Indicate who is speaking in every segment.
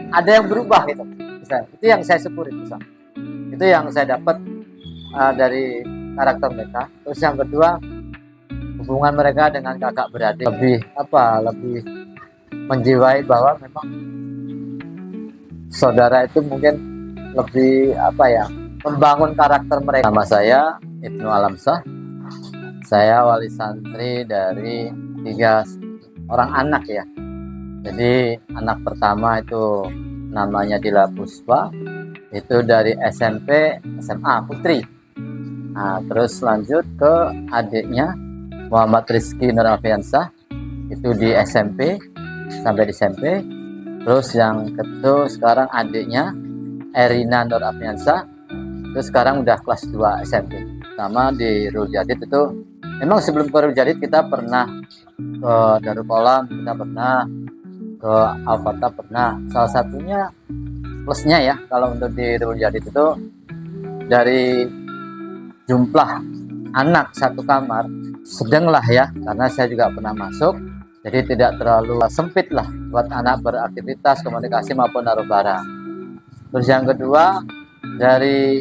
Speaker 1: ada yang berubah gitu. Misalnya, itu yang saya syukuri misalnya. Itu yang saya dapat dari karakter mereka. Terus yang kedua, hubungan mereka dengan kakak beradik lebih menjiwai bahwa memang saudara itu mungkin lebih membangun karakter mereka. Nama saya Ibnu Alamsyah. Saya wali santri dari 3 orang anak ya. Jadi anak pertama itu namanya Dila Puspa, itu dari SMP SMA Putri. Nah, terus lanjut ke adiknya Muhammad Rizky Nur Alfiansyah, itu di SMP sampai di SMP. Terus yang kedua sekarang adiknya Erina Nur Alfiansyah, itu sekarang udah kelas 2 SMP. Sama di Rul Jadid itu, memang sebelum ke Rul Jadid kita pernah ke Darul Qolam, kita pernah ke Al-Fatah, pernah. Salah satunya plusnya ya kalau untuk di Rul Jadid itu, dari jumlah anak satu kamar sedang lah ya, karena saya juga pernah masuk, jadi tidak terlalu sempit lah buat anak beraktivitas, komunikasi maupun naruh barang. Terus yang kedua, dari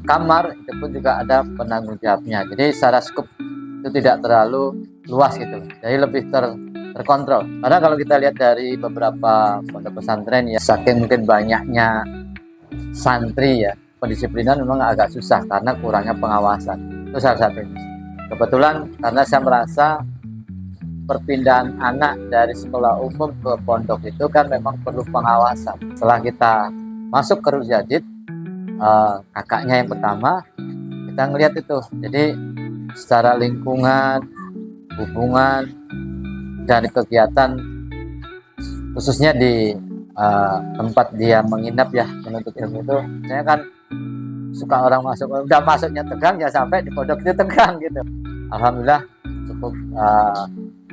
Speaker 1: kamar itu pun juga ada penanggung jawabnya, jadi secara skup itu tidak terlalu luas gitu, jadi lebih terkontrol. Karena kalau kita lihat dari beberapa pondok pesantren ya, saking mungkin banyaknya santri ya, pendisiplinan memang agak susah karena kurangnya pengawasan. Itu salah satunya. Kebetulan karena saya merasa perpindahan anak dari sekolah umum ke pondok itu kan memang perlu pengawasan. Setelah kita masuk ke Rul Jadid, kakaknya yang pertama, kita ngelihat itu. Jadi secara lingkungan, hubungan, dan kegiatan khususnya di tempat dia menginap ya, menuntut ilmu itu, saya kan suka orang udah masuknya tegang ya, sampai di pondok itu tegang gitu. Alhamdulillah cukup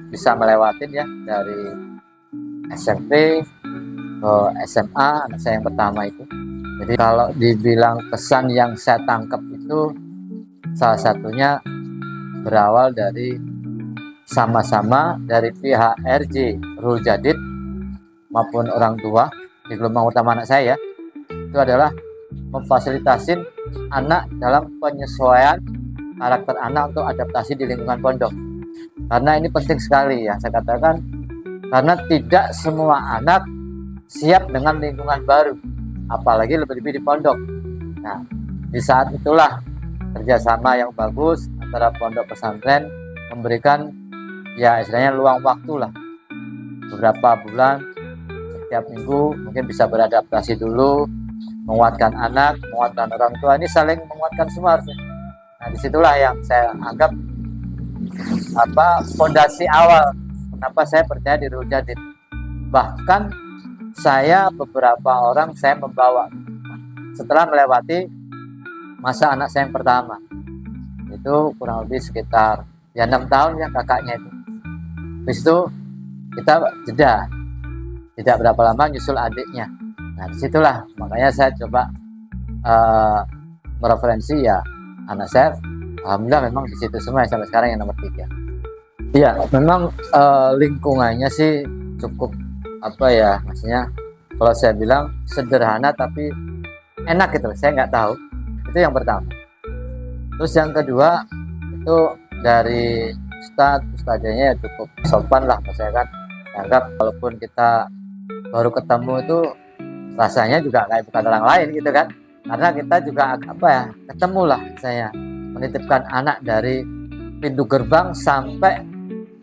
Speaker 1: bisa melewatin ya, dari SMP ke SMA anak saya yang pertama itu. Jadi kalau dibilang pesan yang saya tangkap itu, salah satunya berawal dari sama-sama dari pihak RJ Rul Jadid maupun orang tua di gelombang utama anak saya, itu adalah memfasilitasin anak dalam penyesuaian karakter anak untuk adaptasi di lingkungan pondok. Karena ini penting sekali ya, saya katakan, karena tidak semua anak siap dengan lingkungan baru, apalagi lebih-lebih di pondok. Nah, di saat itulah kerjasama yang bagus antara pondok pesantren memberikan ya istilahnya luang waktu lah, beberapa bulan setiap minggu mungkin bisa beradaptasi dulu, menguatkan anak, menguatkan orang tua, ini saling menguatkan semua harusnya. Nah, disitulah yang saya anggap fondasi awal kenapa saya percaya di Rul Jadid. Bahkan saya beberapa orang saya membawa setelah melewati masa anak saya yang pertama, itu kurang lebih sekitar ya 6 tahun ya kakaknya itu. Habis itu kita jeda, tidak berapa lama nyusul adiknya. Nah, disitulah makanya saya coba mereferensi ya anak saya, alhamdulillah memang di situ semua sampai sekarang yang nomor 3. Iya, memang lingkungannya sih cukup maksudnya kalau saya bilang sederhana tapi enak gitu, saya nggak tahu. Itu yang pertama. Terus yang kedua itu dari ustadzanya ya cukup sopan lah, maksudnya kan anggap walaupun kita baru ketemu itu rasanya juga kayak bukan orang lain gitu kan, karena kita juga ketemu lah, saya menitipkan anak dari pintu gerbang sampai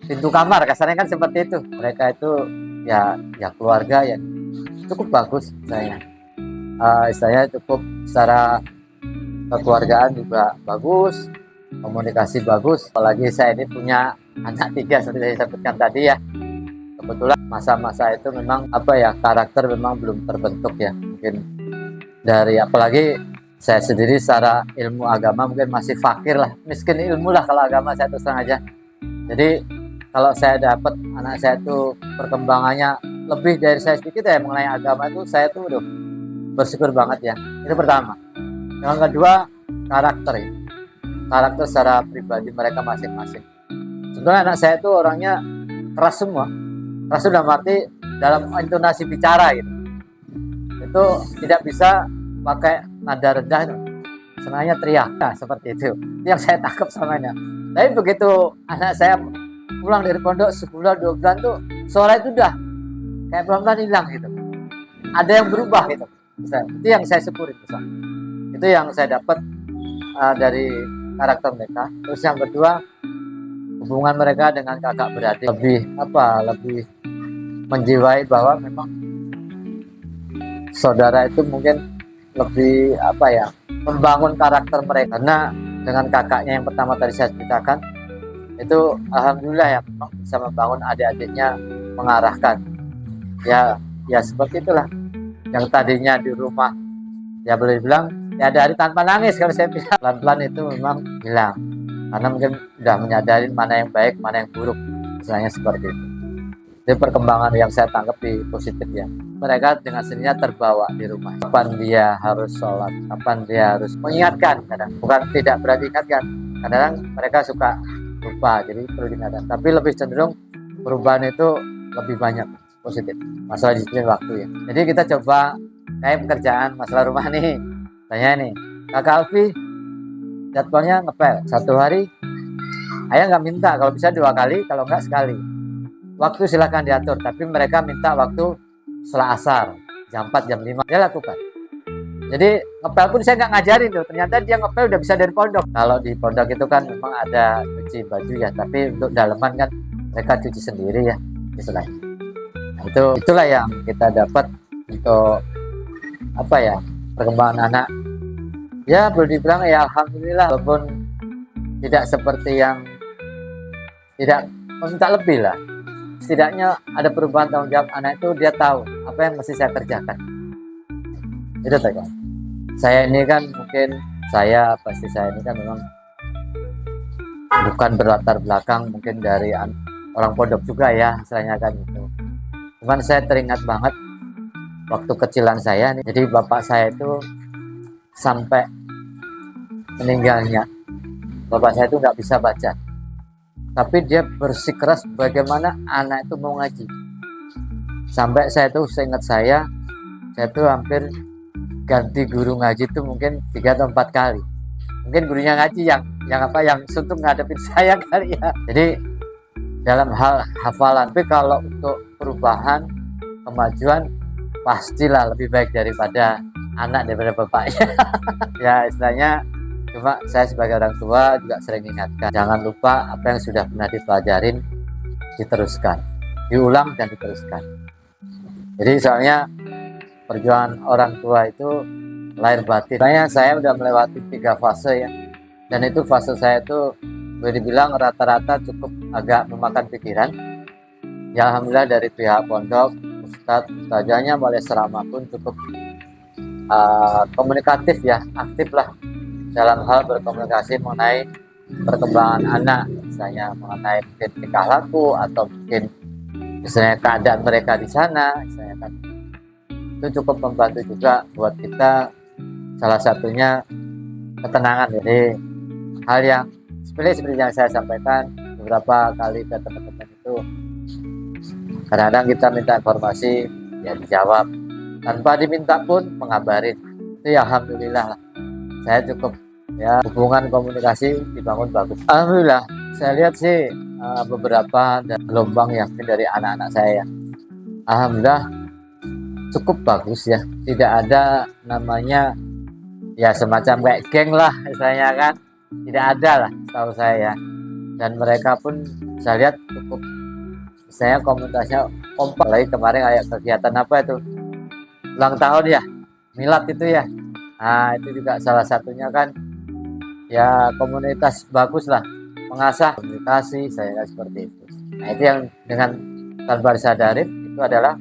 Speaker 1: pintu kamar, kasarnya kan seperti itu. Mereka itu ya keluarga yang cukup bagus, saya cukup secara kekeluargaan juga bagus, komunikasi bagus. Apalagi saya ini punya anak 3 seperti saya sebutkan tadi ya. Kebetulan masa-masa itu memang karakter memang belum terbentuk ya, mungkin dari apalagi saya sendiri secara ilmu agama mungkin masih fakir lah, miskin ilmu lah kalau agama saya terus terang aja. Jadi kalau saya dapat anak saya itu perkembangannya lebih dari saya sedikit ya mengenai agama itu, saya tuh bersyukur banget ya. Itu pertama. Yang kedua, karakter secara pribadi mereka masing-masing. Sebenarnya anak saya itu orangnya keras semua. Keras dalam arti dalam intonasi bicara gitu. itu tidak bisa pakai nada rendah, senangnya teriak, nah, seperti itu yang saya tangkap samanya. Tapi begitu anak saya pulang dari pondok sebulan 2 bulan tuh suara itu udah kayak pelan-pelan hilang gitu, ada yang berubah gitu. Itu yang saya syukuri, itu yang saya dapat dari karakter mereka. Terus yang kedua, hubungan mereka dengan kakak beradik lebih menjiwai bahwa memang saudara itu mungkin lebih membangun karakter mereka. Karena dengan kakaknya yang pertama tadi saya ceritakan itu alhamdulillah ya, memang bisa membangun adik-adiknya, mengarahkan ya seperti itulah. Yang tadinya di rumah ya boleh dibilang ya ada hari tanpa nangis, kalau saya bilang pelan-pelan itu memang hilang, karena mungkin udah menyadari mana yang baik mana yang buruk, misalnya seperti itu. Itu perkembangan yang saya tangkap di positif ya. Mereka dengan sendirinya terbawa di rumah. Kapan dia harus sholat, kapan dia harus mengingatkan, kadang bukan tidak berarti ingatkan, kadang mereka suka lupa, jadi perlu diingatkan. Tapi lebih cenderung perubahan itu lebih banyak positif, masalah disiplin waktu ya. Jadi kita coba kayak pekerjaan masalah rumah nih, tanya nih, Kakak Alfi jadwalnya ngepel 1 hari, ayah nggak minta, kalau bisa 2 kali, kalau nggak sekali. Waktu silakan diatur, tapi mereka minta waktu setelah asar, jam 4, jam 5, dia lakukan. Jadi ngepel pun saya nggak ngajarin tuh, ternyata dia ngepel udah bisa dari pondok. Kalau di pondok itu kan memang ada cuci baju ya, tapi untuk daleman kan mereka cuci sendiri ya istilahnya. Nah, itulah yang kita dapat untuk perkembangan anak. Ya boleh dibilang ya alhamdulillah, walaupun tidak seperti yang tidak meminta lebih lah, setidaknya ada perubahan tanggung jawab anak itu, dia tahu apa yang mesti saya kerjakan. Itu tekan. Saya ini kan saya ini kan memang bukan berlatar belakang mungkin dari orang pondok juga ya, istilahnya kan itu. Cuman saya teringat banget waktu kecilan saya nih, jadi bapak saya itu sampai meninggalnya, bapak saya itu nggak bisa baca, tapi dia bersikeras bagaimana anak itu mau ngaji. Sampai saya tuh seingat saya tuh hampir ganti guru ngaji itu mungkin 3 atau 4 kali. Mungkin gurunya ngaji yang suntuk ngadepin saya kali ya. Jadi dalam hal hafalan, tapi kalau untuk perubahan, kemajuan, pastilah lebih baik daripada anak daripada bapaknya. Ya istilahnya, cuma saya sebagai orang tua juga sering ingatkan, jangan lupa apa yang sudah pernah dipelajarin diteruskan, diulang dan diteruskan. Jadi soalnya perjuangan orang tua itu lahir batin. Saya udah melewati 3 fase ya, dan itu fase saya itu boleh dibilang rata-rata cukup agak memakan pikiran. Ya alhamdulillah dari pihak pondok, ustazahnya mulai serama pun cukup komunikatif ya, aktif lah dalam hal berkomunikasi mengenai perkembangan anak, misalnya mengenai mungkin tingkah laku atau mungkin misalnya keadaan mereka di sana, misalnya kan. Itu cukup membantu juga buat kita, salah satunya ketenangan. Jadi hal yang seperti yang saya sampaikan beberapa kali ke teman-teman itu, kadang-kadang kita minta informasi ya dijawab, tanpa diminta pun mengabarin. Itu ya alhamdulillah, saya cukup ya, hubungan komunikasi dibangun bagus. Alhamdulillah saya lihat sih beberapa gelombang yang dari anak-anak saya, alhamdulillah cukup bagus ya, tidak ada namanya ya semacam kayak geng lah misalnya kan, tidak ada lah setahu saya. Dan mereka pun saya lihat cukup, saya komunitasnya kompak. Lagi kemarin kayak kegiatan apa itu, ulang tahun ya, milad itu ya, nah itu juga salah satunya kan ya, komunitas bagus lah, mengasah komunikasi saya seperti itu. Nah itu yang dengan tanpa disadari itu adalah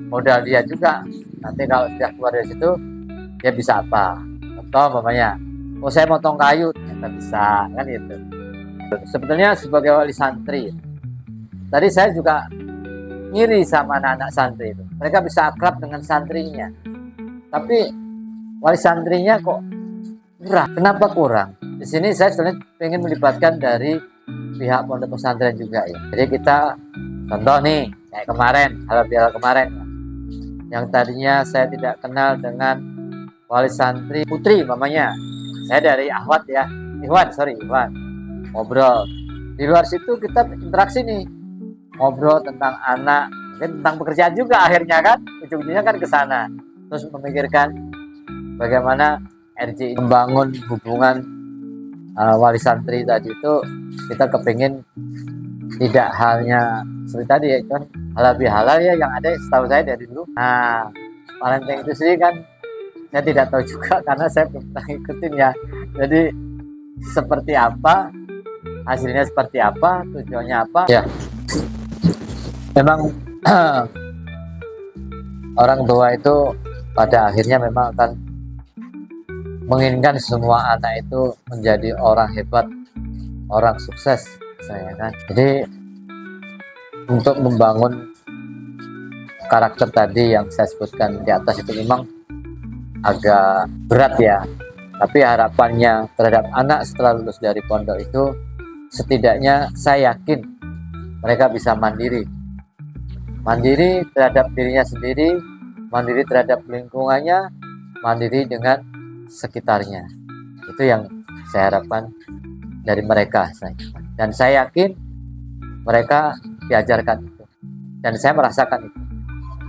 Speaker 1: modal dia juga, nanti kalau sudah keluar dari situ dia bisa apa. Contoh umpamanya, saya motong kayu, ternyata bisa kan itu. Sebetulnya sebagai wali santri tadi saya juga ngiri sama anak-anak santri itu, mereka bisa akrab dengan santrinya, tapi wali santrinya kok kurang. Kenapa kurang? Di sini saya sebenarnya ingin melibatkan dari pihak pondok pesantren juga ya. Jadi kita contoh nih kayak kemarin, halal bihalal kemarin, yang tadinya saya tidak kenal dengan wali santri putri mamanya. Saya dari Ahwat ya, Iwan, ngobrol. Di luar situ kita interaksi nih, ngobrol tentang anak, mungkin tentang pekerjaan juga akhirnya kan, ujung-ujungnya kan ke sana. Terus memikirkan bagaimana RJ membangun hubungan wali santri tadi itu, kita kepingin tidak hanya seperti tadi ya, kan halal bihalal ya yang ada setahu saya dari dulu. Nah, parenting itu sendiri kan saya tidak tahu juga karena saya belum pernah ngikutin ya. Jadi seperti apa, hasilnya seperti apa, tujuannya apa ya, memang orang tua itu pada akhirnya memang akan menginginkan semua anak itu menjadi orang hebat, orang sukses saya kan. Jadi untuk membangun karakter tadi yang saya sebutkan di atas itu memang agak berat ya, tapi harapannya terhadap anak setelah lulus dari pondok itu setidaknya saya yakin mereka bisa mandiri terhadap dirinya sendiri, mandiri terhadap lingkungannya, mandiri dengan sekitarnya. Itu yang saya harapkan dari mereka, dan saya yakin mereka diajarkan itu, dan saya merasakan itu,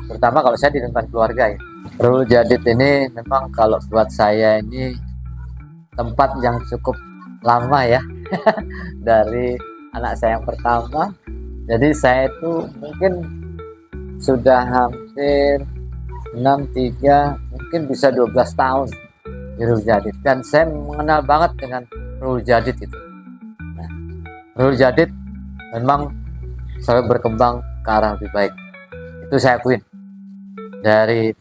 Speaker 1: terutama kalau saya di lingkungan keluarga ya. Rul Jadid ini memang kalau buat saya ini tempat yang cukup lama ya dari anak saya yang pertama. Jadi saya itu mungkin sudah hampir 63, mungkin bisa 12 tahun di Rul Jadid, dan saya mengenal banget dengan Rul Jadid itu. Nah, Rul Jadid memang selalu berkembang ke arah lebih baik, itu saya akuin, dari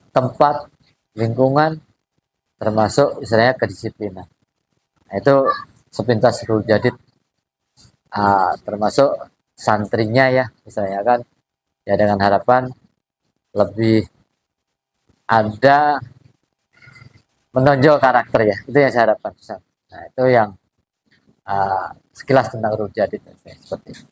Speaker 1: tempat, lingkungan, termasuk istilahnya kedisiplinan. Nah, itu sepintas Rul Jadid, termasuk santrinya ya misalnya kan ya, dengan harapan lebih ada menonjol karakter ya, itu yang saya harapkan. Nah, itu yang sekilas tentang Rul Jadid seperti itu.